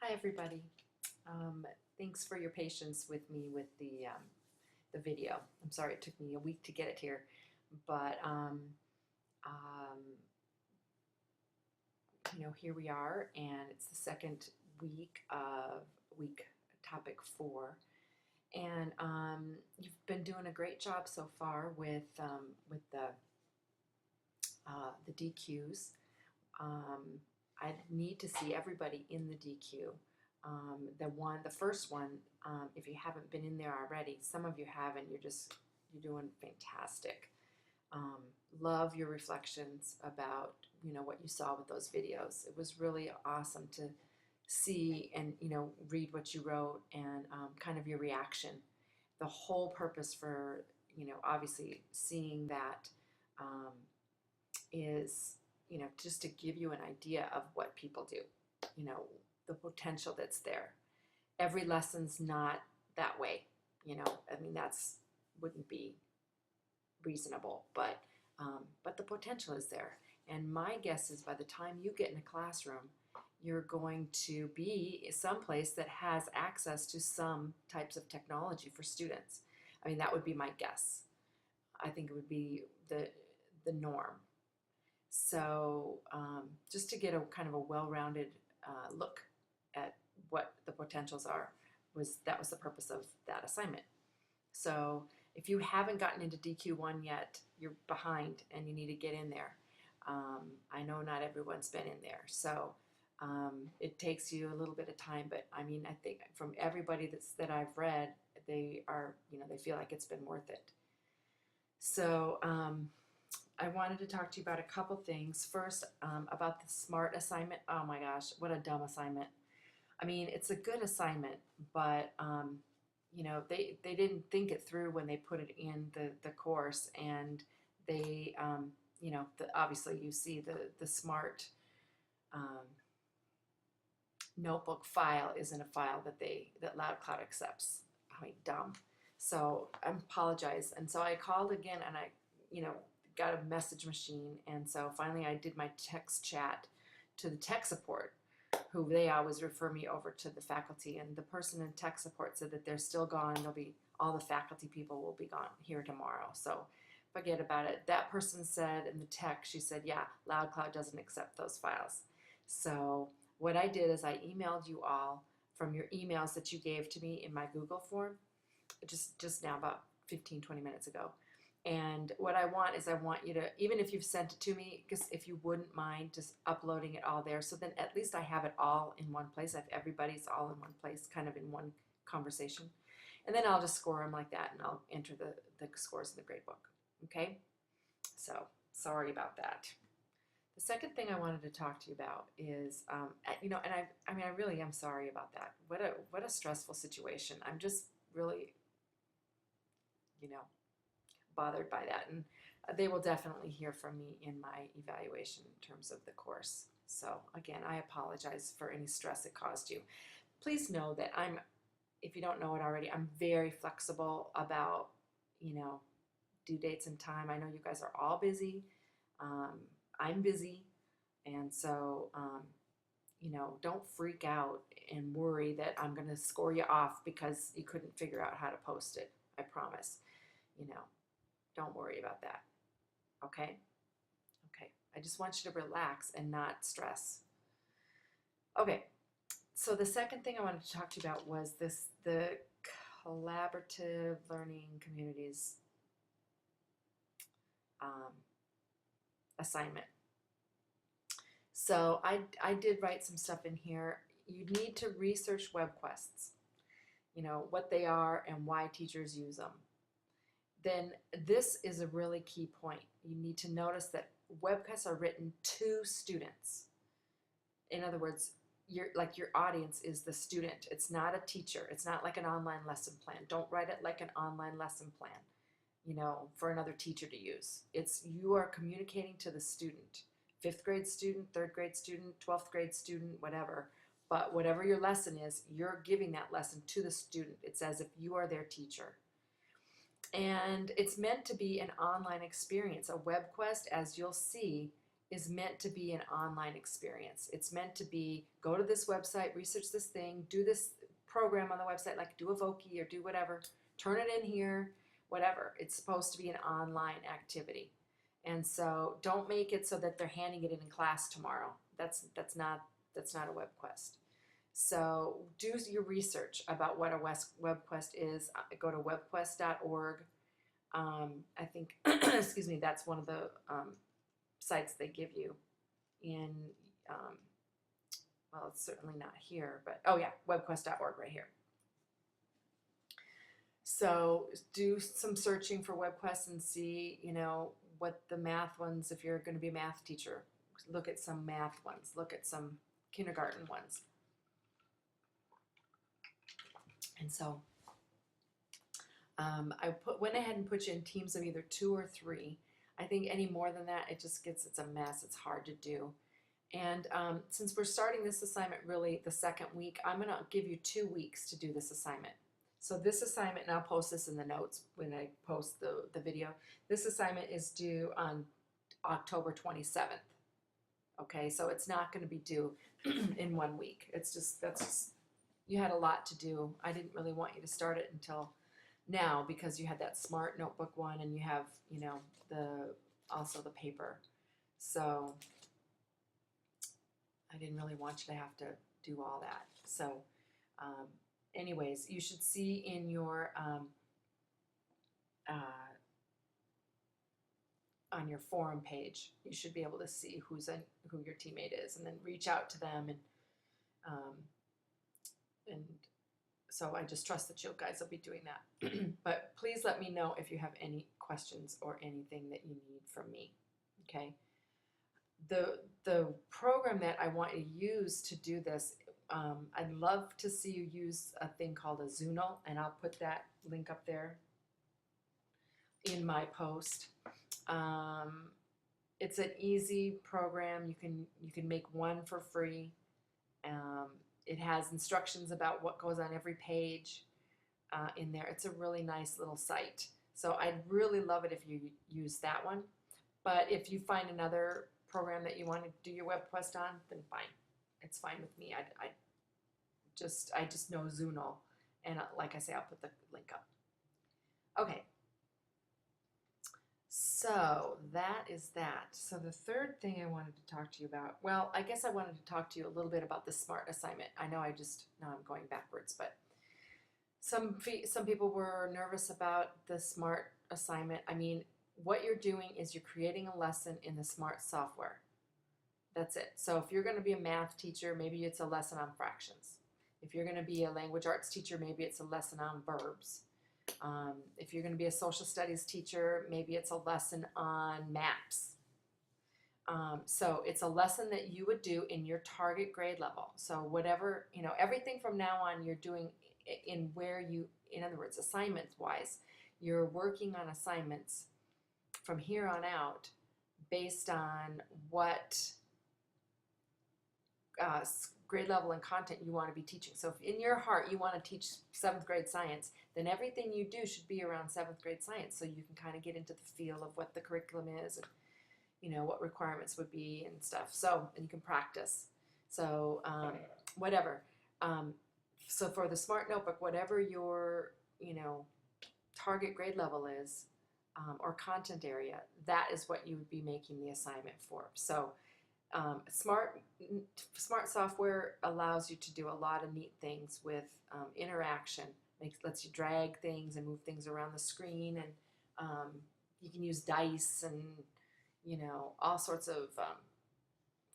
Hi everybody. Thanks for your patience with me with the video. I'm sorry it took me a week to get it here, but um, here we are, and it's the second week of week topic 4, and you've been doing a great job so far with the DQs. I need to see everybody in the DQ. The first one, if you haven't been in there already, some of you haven't, you're doing fantastic. Love your reflections about, what you saw with those videos. It was really awesome to see and, read what you wrote and kind of your reaction. The whole purpose for, obviously seeing that is, just to give you an idea of what people do, the potential that's there. Every lesson's not that way, I mean, that's wouldn't be reasonable, but the potential is there. And my guess is by the time you get in a classroom, you're going to be someplace that has access to some types of technology for students. I mean, that would be my guess. I think it would be the norm. So just to get a kind of a well-rounded look at what the potentials are, that was the purpose of that assignment. So if you haven't gotten into DQ1 yet, you're behind and you need to get in there. I know not everyone's been in there, so it takes you a little bit of time, but I mean, I think from everybody that I've read, they are, they feel like it's been worth it. So I wanted to talk to you about a couple things. First, about the SMART assignment. Oh my gosh, what a dumb assignment. I mean, it's a good assignment, but they didn't think it through when they put it in the course, and they obviously you see the SMART notebook file isn't a file that LoudCloud accepts. I mean, dumb. So I apologize. And so I called again, and I got a message machine, and so finally I did my text chat to the tech support, who they always refer me over to the faculty, and the person in tech support said that they're still gone. All the faculty people will be gone here tomorrow, so forget about it. That person said in the tech, she said, yeah, LoudCloud doesn't accept those files. So what I did is I emailed you all from your emails that you gave to me in my Google form just now, about 15-20 minutes ago. And what I want is I want you to, even if you've sent it to me, because if you wouldn't mind just uploading it all there, so then at least I have it all in one place. Everybody's all in one place, kind of in one conversation. And then I'll just score them like that, and I'll enter the scores in the grade book. Okay? So, sorry about that. The second thing I wanted to talk to you about is, and I really am sorry about that. What a stressful situation. I'm just really, bothered by that, and they will definitely hear from me in my evaluation in terms of the course. So again, I apologize for any stress it caused you. Please know that if you don't know it already, I'm very flexible about, due dates and time. I know you guys are all busy. I'm busy, and so don't freak out and worry that I'm going to score you off because you couldn't figure out how to post it. I promise. Don't worry about that. Okay? Okay. I just want you to relax and not stress. Okay. So the second thing I wanted to talk to you about was the collaborative learning communities assignment. So I did write some stuff in here. You need to research WebQuests, what they are and why teachers use them. Then this is a really key point. You need to notice that webcasts are written to students. In other words, your audience is the student. It's not a teacher. It's not like an online lesson plan. Don't write it like an online lesson plan, for another teacher to use. You are communicating to the student. 5th grade student, 3rd grade student, 12th grade student, whatever. But whatever your lesson is, you're giving that lesson to the student. It's as if you are their teacher. And it's meant to be an online experience. A WebQuest, as you'll see, is meant to be an online experience. It's meant to be, go to this website, research this thing, do this program on the website, like do a Voki or do whatever, turn it in here, whatever. It's supposed to be an online activity. And so don't make it so that they're handing it in class tomorrow. That's not a web quest. So do your research about what a web quest is. Go to webquest.org. I think, excuse me, that's one of the sites they give you in, well, it's certainly not here, but, oh yeah, webquest.org right here. So do some searching for WebQuest and see, you know, what the math ones, if you're going to be a math teacher, look at some math ones, look at some kindergarten ones. And so I went ahead and put you in teams of either 2 or 3. I think any more than that, it's a mess. It's hard to do. And since we're starting this assignment really the second week, I'm going to give you 2 weeks to do this assignment. So this assignment, and I'll post this in the notes when I post the video, this assignment is due on October 27th. Okay, so it's not going to be due in 1 week. It's just, you had a lot to do. I didn't really want you to start it until now because you had that Smart Notebook one and you have, you know, also the paper. So I didn't really want you to have to do all that. So anyways, you should see in your on your forum page, you should be able to see who your teammate is, and then reach out to them, and so I just trust that you guys will be doing that. But please let me know if you have any questions or anything that you need from me. Okay. The program that I want you to use to do this, I'd love to see you use a thing called a Zoonal, and I'll put that link up there in my post. It's an easy program. You can make one for free. It has instructions about what goes on every page in there. It's a really nice little site. So I'd really love it if you use that one. But if you find another program that you want to do your web quest on, then fine. It's fine with me. I just know Zoonal, and like I say, I'll put the link up. Okay. So that is that. So the third thing I wanted to talk to you about, well, I guess I wanted to talk to you a little bit about the SMART assignment. I know now I'm going backwards, but some people were nervous about the SMART assignment. I mean, what you're doing is you're creating a lesson in the SMART software. That's it. So if you're going to be a math teacher, maybe it's a lesson on fractions. If you're going to be a language arts teacher, maybe it's a lesson on verbs. If you're going to be a social studies teacher, maybe it's a lesson on maps. So it's a lesson that you would do in your target grade level. So whatever, you know, everything from now on you're doing in other words, assignments wise, you're working on assignments from here on out based on what grade level and content you want to be teaching. So if in your heart you want to teach 7th grade science, then everything you do should be around 7th grade science, so you can kind of get into the feel of what the curriculum is and, you know, what requirements would be and stuff. So, and you can practice. So whatever. So for the SMART Notebook, whatever your, you know, target grade level is, or content area, that is what you would be making the assignment for. So Smart software allows you to do a lot of neat things with interaction. Lets you drag things and move things around the screen, and you can use dice and, you know, all sorts of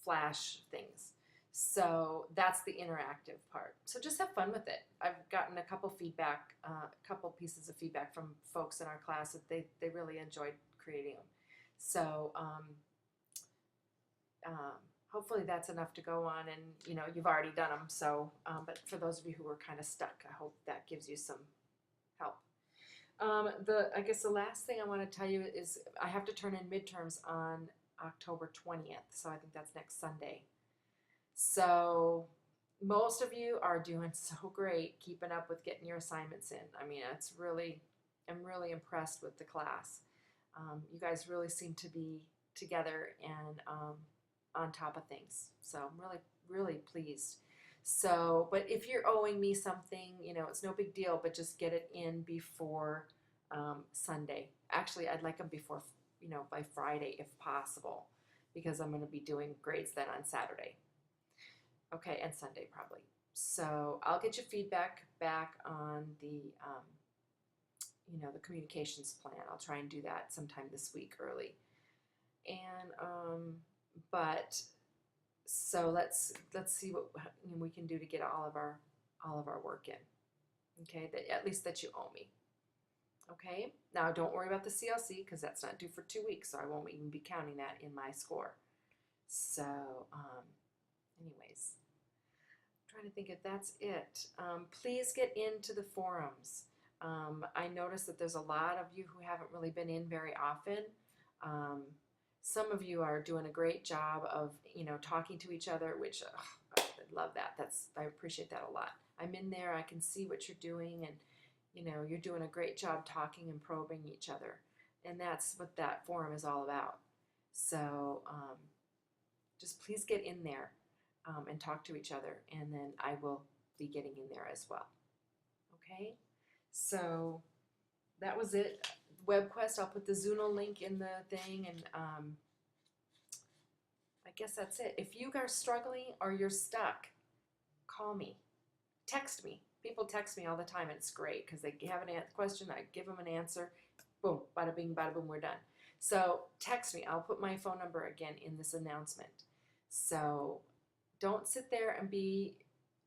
flash things. So that's the interactive part. So just have fun with it. I've gotten a couple pieces of feedback from folks in our class that they really enjoyed creating them. So hopefully that's enough to go on, and you know, you've already done them. So, but for those of you who were kind of stuck, I hope that gives you some help. I guess the last thing I want to tell you is I have to turn in midterms on October 20th. So I think that's next Sunday. So most of you are doing so great keeping up with getting your assignments in. I mean, I'm really impressed with the class. You guys really seem to be together and on top of things. So I'm really, really pleased. So, but if you're owing me something, you know, it's no big deal, but just get it in before Sunday. Actually, I'd like them before, you know, by Friday if possible, because I'm going to be doing grades then on Saturday. Okay, and Sunday probably. So I'll get your feedback back on the, you know, the communications plan. I'll try and do that sometime this week early. And but so let's see what we can do to get all of our work in. Okay, that at least that you owe me. Okay, now don't worry about the CLC because that's not due for 2 weeks, so I won't even be counting that in my score. So, anyways, I'm trying to think if that's it. Please get into the forums. I notice that there's a lot of you who haven't really been in very often. Some of you are doing a great job of, you know, talking to each other, which I love that. I appreciate that a lot. I'm in there, I can see what you're doing, and you know, you're doing a great job talking and probing each other, and that's what that forum is all about. So just please get in there and talk to each other, and then I will be getting in there as well. Okay, so that was it. WebQuest, I'll put the Zuno link in the thing, and I guess that's it. If you are struggling or you're stuck, call me, text me. People text me all the time, and it's great because they have a question, I give them an answer, boom, bada bing, bada boom, we're done. So text me. I'll put my phone number again in this announcement. So don't sit there and be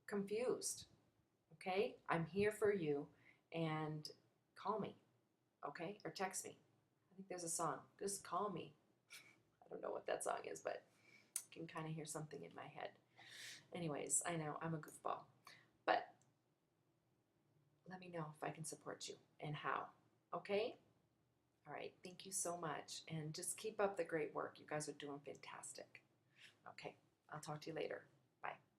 confused, okay? I'm here for you, and call me, okay? Or text me. I think there's a song, just call me. I don't know what that song is, but I can kind of hear something in my head. Anyways, I know I'm a goofball, but let me know if I can support you and how, okay? All right, thank you so much, and just keep up the great work. You guys are doing fantastic. Okay, I'll talk to you later. Bye.